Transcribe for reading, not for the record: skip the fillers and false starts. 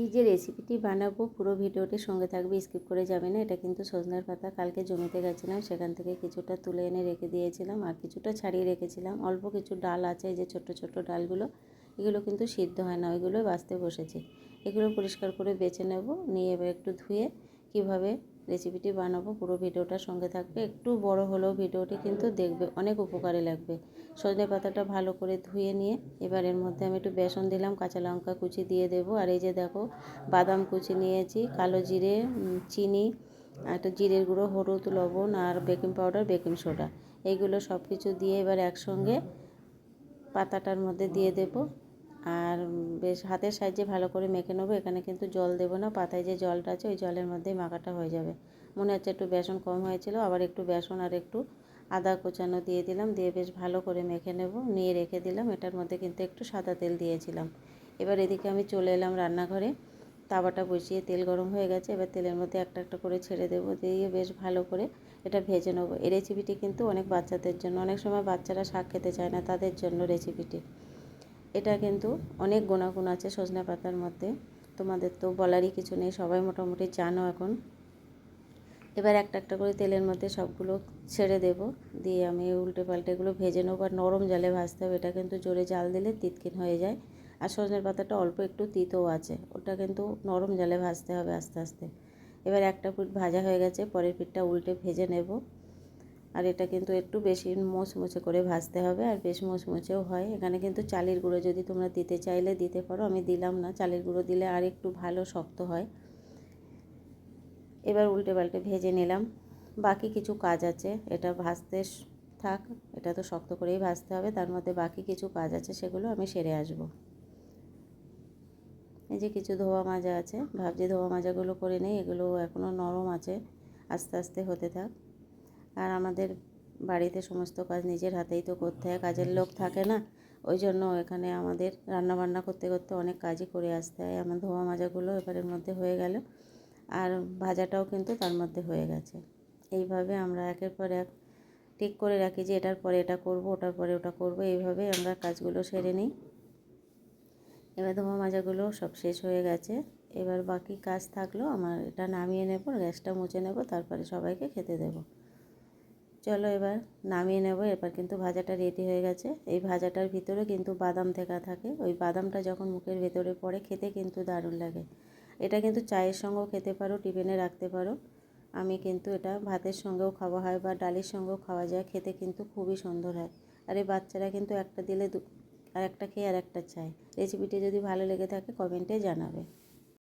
এই যে রেসিপিটি বানাবো পুরো ভিডিওটির সঙ্গে থাকবে, স্কিপ করে যাবে না। এটা কিন্তু সজনার পাতা, কালকে জমিতে গেছিলাম, সেখান থেকে কিছুটা তুলে এনে রেখে দিয়েছিলাম আর কিছুটা ছাড়িয়ে রেখেছিলাম। অল্প কিছু ডাল আছে, এই যে ছোট ছোট ডালগুলো, এগুলো কিন্তু সিদ্ধ হয় না, ওইগুলো বাছতে বসেছি। এগুলো পরিষ্কার করে বেছে নেব, নিয়ে এবার একটু ধুয়ে কিভাবে রেসিপিটি বানাবো পুরো ভিডিওটার সঙ্গে থাকবে। একটু বড় হলেও ভিডিওটি কিন্তু দেখবে, অনেক উপকারে লাগবে। সজনে পাতাটা ভালো করে ধুয়ে নিয়ে এবার এর মধ্যে আমি একটু বেসন দিলাম, কাঁচা লঙ্কা কুচি দিয়ে দেবো। আর এই যে দেখো বাদাম কুচি নিয়েছি, কালো জিরে, চিনি, একটা জিরের গুঁড়ো, হলুদ, লবণ আর বেকিং পাউডার, বেকিং সোডা, এইগুলো সব কিছু দিয়ে এবার একসঙ্গে পাতাটার মধ্যে দিয়ে দেবো। আর বেশ হাতের সাহায্যে ভালো করে মেখে নেবো। এখানে কিন্তু জল দেবো না, পাতায় যে জলটা আছে ওই জলের মধ্যেই মাখাটা হয়ে যাবে। মনে হচ্ছে একটু বেসন কম হয়েছিল, আবার একটু বেসন আর একটু আদা কোচানো দিয়ে দিলাম, দিয়ে বেশ ভালো করে মেখে নেব, নিয়ে রেখে দিলাম। এটার মধ্যে কিন্তু একটু সাদা তেল দিয়েছিলাম। এবার এদিকে আমি চলে এলাম রান্নাঘরে, তাওয়াটা বসিয়ে তেল গরম হয়ে গেছে। এবার তেলের মধ্যে একটা একটা করে ছেড়ে দেবো, দিয়ে বেশ ভালো করে এটা ভেজে নেবো। এই রেসিপিটি কিন্তু অনেক বাচ্চাদের জন্য, অনেক সময় বাচ্চারা শাক খেতে চায় না, তাদের জন্য রেসিপিটি। এটা কিন্তু অনেক গুণাগুণ আছে সজনে পাতার মধ্যে, তোমাদের তো বলারই কিছু নেই, সবাই মোটামুটি জানো এখন। এবার একটা একটা করে তেলের মধ্যে সবগুলো ছেড়ে দেব, দিয়ে আমি উল্টে পাল্টে এগুলো ভেজে নেবো। আর নরম জালে ভাজতে হবে, এটা কিন্তু জোরে জাল দিলে তিতকিন হয়ে যায়। আর সজনের পাতাটা অল্প একটু তিতও আছে, ওটা কিন্তু নরম জালে ভাজতে হবে আস্তে আস্তে। এবার একটা পিঠ ভাজা হয়ে গেছে, পরের পিঠটা উল্টে ভেজে নেব। আর এটা কিন্তু একটু বেশি মুচমুচে করে ভাজতে হবে, আর বেশ মুচমুচেও হয়। এখানে কিন্তু চালের গুঁড়ো যদি তোমরা দিতে চাইলে দিতে পারো, আমি দিলাম না। চালের গুঁড়ো দিলে আর একটু ভালো শক্ত হয়। এবার উল্টে পাল্টে ভেজে নিলাম। বাকি কিছু কাজ আছে, এটা ভাজতে থাক, এটা তো শক্ত করেই ভাজতে হবে, তার মধ্যে বাকি কিছু কাজ আছে, সেগুলো আমি সেরে আসব। এই যে কিছু ধোয়া মাজা আছে, ভাবছি ধোয়া মাজাগুলো করে নেই, এগুলো এখনও নরম আছে, আস্তে আস্তে হতে থাক। আর আমাদের বাড়িতে সমস্ত কাজ নিজের হাতেই তো করতে হয়, কাজের লোক থাকে না, ওই জন্য এখানে আমাদের রান্নাবান্না করতে করতে অনেক কাজই করে আসতে হয়। আমার ধোয়া মাজাগুলো এবারের মধ্যে হয়ে গেল, আর ভাজাটাও কিন্তু তার মধ্যে হয়ে গেছে। এইভাবে আমরা একের পর এক ঠিক করে রাখি যে এটার পরে এটা করব, ওটার পরে ওটা করব, এইভাবে আমরা কাজগুলো সেরে নিই। এবার ধোয়া মাজাগুলো সব শেষ হয়ে গেছে, এবার বাকি কাজ থাকলো আমার, এটা নামিয়ে নেব, গ্যাসটা মুছে নেব, তারপরে সবাইকে খেতে দেব। চলো এবার নামিয়ে নেব। এবার কিন্তু ভাজাটা রেডি হয়ে গেছে। এই ভাজাটার ভিতরে কিন্তু বাদাম থেকা থাকে, ওই বাদামটা যখন মুখের ভেতরে পড়ে খেতে কিন্তু দারুণ লাগে। এটা কিন্তু চায়ের সঙ্গেও খেতে পারো, টিফিনে রাখতে পারো। আমি কিন্তু এটা ভাতের সঙ্গেও খাওয়া হয় বা ডালের সঙ্গেও খাওয়া যায়, খেতে কিন্তু খুবই সুন্দর হয়। আর এই বাচ্চারা কিন্তু একটা দিলে আর একটা খেয়ে আর একটা চায়। রেসিপিটি যদি ভালো লেগে থাকে কমেন্টে জানাবে।